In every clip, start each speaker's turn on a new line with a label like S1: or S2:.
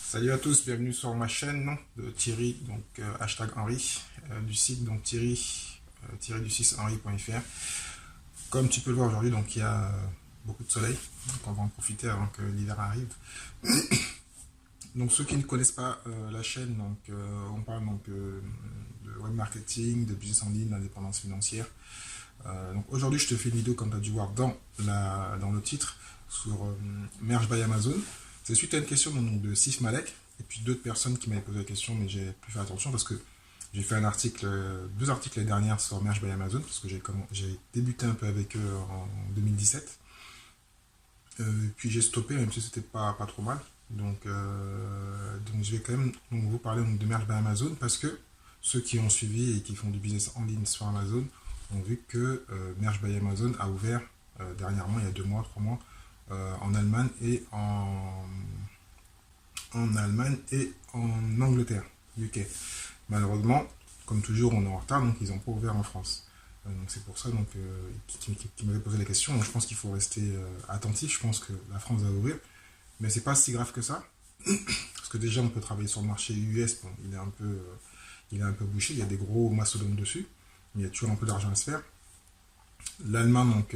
S1: Salut à tous, bienvenue sur ma chaîne de Thierry, donc hashtag Henry, du site donc Thierry-du-6henry.fr. Comme tu peux le voir aujourd'hui, donc il y a beaucoup de soleil, donc on va en profiter avant que l'hiver arrive. Donc ceux qui ne connaissent pas la chaîne, donc on parle donc de web marketing, de business en ligne, d'indépendance financière. Donc aujourd'hui je te fais une vidéo comme tu as dû voir dans le titre sur Merge by Amazon. C'est suite à une question donc, de Sif Malek et puis d'autres personnes qui m'avaient posé la question, mais j'ai pu faire attention parce que j'ai fait deux articles l'année dernière sur Merge by Amazon parce que j'ai débuté un peu avec eux en 2017. Puis j'ai stoppé même si c'était pas trop mal. Donc je vais quand même vous parler de Merge by Amazon parce que ceux qui ont suivi et qui font du business en ligne sur Amazon ont vu que Merge by Amazon a ouvert dernièrement, il y a 2 mois, 3 mois, en Allemagne et en Angleterre, UK. Malheureusement, comme toujours, on est en retard, donc ils n'ont pas ouvert en France. Donc c'est pour ça qui m'avait posé la question. Donc je pense qu'il faut rester attentif. Je pense que la France va ouvrir, mais c'est pas si grave que ça, parce que déjà on peut travailler sur le marché US. Bon, il est un peu bouché. Il y a des gros mastodontes dessus, mais il y a toujours un peu d'argent à se faire. L'Allemagne, donc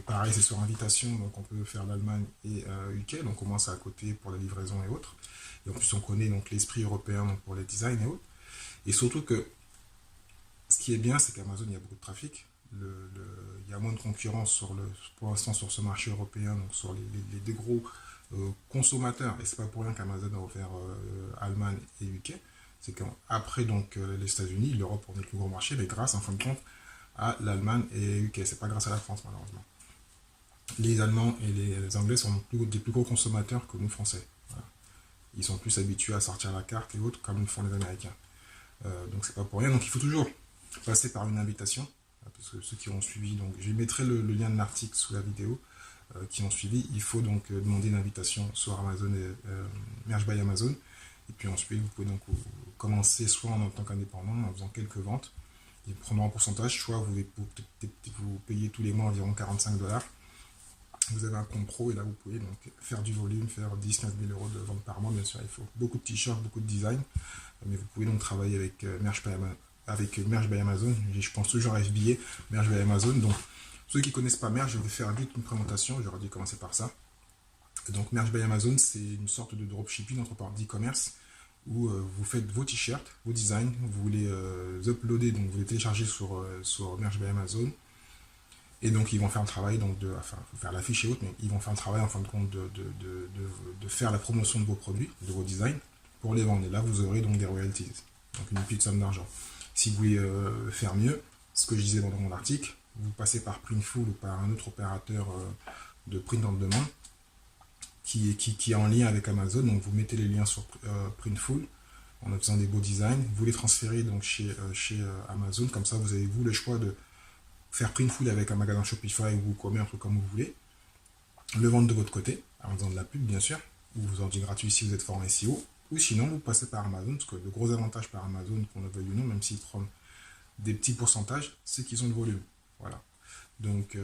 S1: pareil, c'est sur invitation, donc on peut faire l'Allemagne et UK, donc au moins c'est à côté pour la livraison et autres. Et en plus on connaît donc l'esprit européen donc, pour les designs et autres. Et surtout que ce qui est bien, c'est qu'Amazon, il y a beaucoup de trafic. Il y a moins de concurrence pour l'instant sur ce marché européen, donc sur les gros consommateurs. Et c'est pas pour rien qu'Amazon a offert Allemagne et UK. C'est qu'après donc les États-Unis, l'Europe on est le plus gros marché, mais grâce en fin de compte à l'Allemagne et UK. C'est pas grâce à la France malheureusement. Les Allemands et les Anglais sont des plus gros consommateurs que nous Français. Voilà. Ils sont plus habitués à sortir la carte et autres comme le font les Américains. Donc c'est pas pour rien. Donc il faut toujours passer par une invitation. Parce que ceux qui ont suivi, donc je mettrai le lien de l'article sous la vidéo, qui ont suivi, il faut donc demander une invitation sur Amazon et Merge by Amazon. Et puis ensuite vous pouvez donc commencer soit en tant qu'indépendant en faisant quelques ventes. Ils prendront un pourcentage, soit vous payez tous les mois environ 45 $. Vous avez un compte pro et là vous pouvez donc faire du volume, faire 10-15 000 € de vente par mois. Bien sûr, il faut beaucoup de t-shirts, beaucoup de design, mais vous pouvez donc travailler avec Merge by Amazon. Je pense toujours à FBA, Merge by Amazon. Donc, ceux qui ne connaissent pas Merge, je vais faire vite une présentation. J'aurais dû commencer par ça. Donc, Merge by Amazon, c'est une sorte de dropshipping, entre parenthèses, d'e-commerce, où vous faites vos t-shirts, vos designs, vous les uploader, donc vous les téléchargez sur Merge by Amazon, et donc ils vont faire un travail, donc il faut faire l'affiche et autres, mais ils vont faire un travail en fin de compte de faire la promotion de vos produits, de vos designs, pour les vendre, et là vous aurez donc des royalties, donc une petite somme d'argent. Si vous voulez faire mieux, ce que je disais dans mon article, vous passez par Printful ou par un autre opérateur de print on demand, qui est en lien avec Amazon. Donc vous mettez les liens sur Printful en faisant des beaux designs, vous les transférez donc chez Amazon, comme ça vous avez le choix de faire Printful avec un magasin Shopify ou WooCommerce ou comme vous voulez, le vendre de votre côté en faisant de la pub bien sûr, ou vous en dites gratuit si vous êtes fort en SEO, ou sinon vous passez par Amazon, parce que le gros avantage par Amazon, qu'on le veuille ou non, même s'ils prennent des petits pourcentages, c'est qu'ils ont le volume. Voilà. Donc,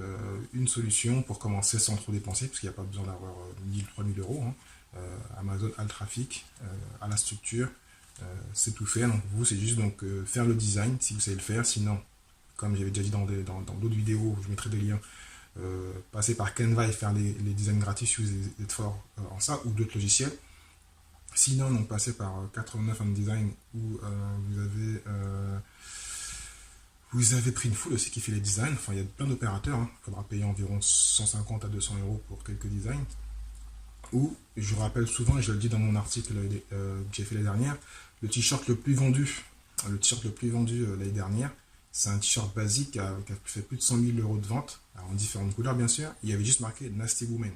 S1: une solution pour commencer sans trop dépenser, parce qu'il n'y a pas besoin d'avoir 1000-3000 €. Hein. Amazon a le trafic, a la structure, c'est tout faire. Donc, vous, c'est juste donc, faire le design, si vous savez le faire. Sinon, comme j'avais déjà dit dans d'autres vidéos, je mettrai des liens, passer par Canva et faire les designs gratuits si vous êtes fort en ça, ou d'autres logiciels. Sinon, donc, passez par 89 Design, où vous avez Printful aussi qui fait les designs. Enfin, il y a plein d'opérateurs. Il faudra payer environ 150 à 200 € pour quelques designs. Ou, je rappelle souvent, et je le dis dans mon article que j'ai fait l'année dernière, le t-shirt le plus vendu l'année dernière, c'est un t-shirt basique qui a fait plus de 100 000 € de vente, en différentes couleurs bien sûr. Il y avait juste marqué Nasty Woman.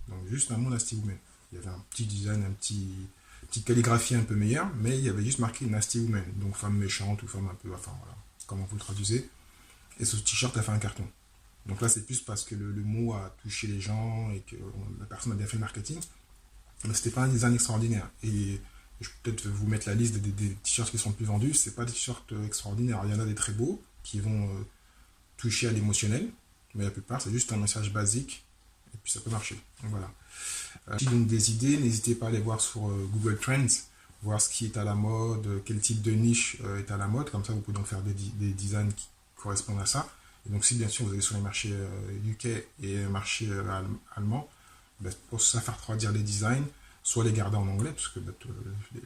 S1: Donc juste un mot Nasty Woman. Il y avait un petit design, petite calligraphie un peu meilleure, mais il y avait juste marqué Nasty Woman. Donc femme méchante ou femme un peu, enfin voilà. Comment vous le traduisez, et ce t-shirt a fait un carton. Donc là c'est plus parce que le mot a touché les gens et que la personne a bien fait le marketing, mais c'était pas un design extraordinaire. Et je peux peut-être vous mettre la liste des t-shirts qui sont le plus vendus. C'est pas des t-shirts extraordinaires, il y en a des très beaux qui vont toucher à l'émotionnel, mais la plupart, c'est juste un message basique, et puis ça peut marcher. Donc voilà. Si donc des idées, n'hésitez pas à aller voir sur Google Trends, voir ce qui est à la mode, quel type de niche est à la mode, comme ça vous pouvez donc faire des designs qui correspondent à ça. Et donc si bien sûr vous allez sur les marchés UK et marchés allemands, ben, pour ça faire traduire les designs, soit les garder en anglais, parce que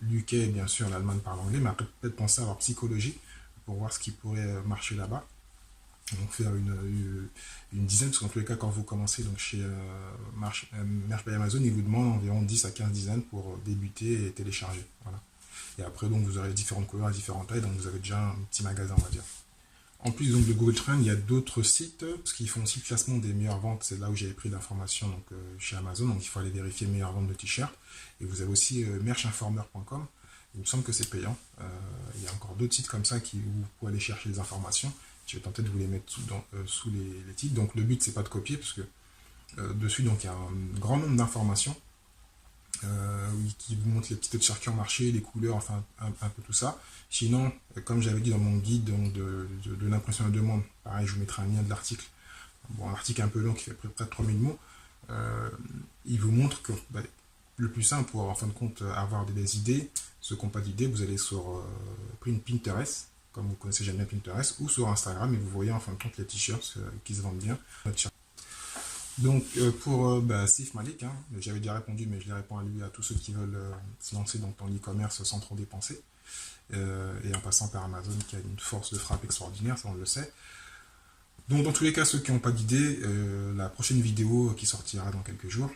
S1: l'UK bien sûr l'Allemagne parle anglais, mais après peut-être penser à leur psychologie pour voir ce qui pourrait marcher là-bas. Donc faire une dizaine, parce qu'en tous les cas, quand vous commencez donc chez Merch by Amazon, ils vous demandent environ 10 à 15 dizaines pour débuter et télécharger. Voilà. Et après, donc, vous aurez différentes couleurs, différentes tailles, donc vous avez déjà un petit magasin, on va dire. En plus donc, de Google Trends, il y a d'autres sites, parce qu'ils font aussi le classement des meilleures ventes, c'est là où j'avais pris l'information donc, chez Amazon, donc il faut aller vérifier les meilleures ventes de t-shirts. Et vous avez aussi merchinformer.com, il me semble que c'est payant. Il y a encore d'autres sites comme ça où vous pouvez aller chercher les informations. Je vais tenter de vous les mettre sous les titres. Donc le but c'est pas de copier parce que dessus donc il y a un grand nombre d'informations qui vous montrent les petites circuits en marché, les couleurs, enfin un peu tout ça. Sinon, comme j'avais dit dans mon guide donc, de l'impression à la demande, pareil je vous mettrai un lien de l'article. Bon, un article un peu long qui fait près de 3000 mots. Il vous montre que le plus simple pour en fin de compte avoir des idées, ceux qui n'ont pas d'idées, vous allez sur Pinterest, comme vous connaissez jamais Pinterest, ou sur Instagram, et vous voyez en fin de compte les t-shirts qui se vendent bien. Donc pour Sif Malik, hein, j'avais déjà répondu, mais je les réponds à lui, à tous ceux qui veulent se lancer dans l'e-commerce sans trop dépenser, et en passant par Amazon qui a une force de frappe extraordinaire, ça on le sait. Donc dans tous les cas, ceux qui n'ont pas d'idée, la prochaine vidéo qui sortira dans quelques jours,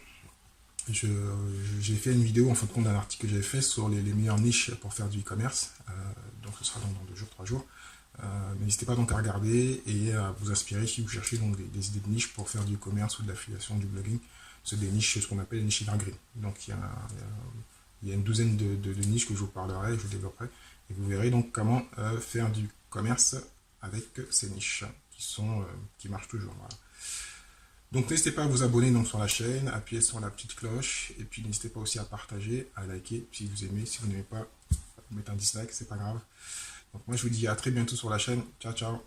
S1: j'ai fait une vidéo en fin de compte d'un article que j'avais fait sur les meilleures niches pour faire du e-commerce, donc ce sera dans 2 jours, 3 jours. N'hésitez pas donc à regarder et à vous inspirer si vous cherchez donc des idées de niches pour faire du e-commerce ou de l'affiliation, du blogging. C'est des niches, ce qu'on appelle les niches evergreen. Donc il y a une douzaine de niches que je vous parlerai, je vous développerai, et vous verrez donc comment faire du commerce avec ces niches qui marchent toujours. Voilà. Donc n'hésitez pas à vous abonner donc, sur la chaîne, appuyer sur la petite cloche, et puis n'hésitez pas aussi à partager, à liker si vous aimez. Si vous n'aimez pas, mettez un dislike, c'est pas grave. Donc moi je vous dis à très bientôt sur la chaîne. Ciao ciao.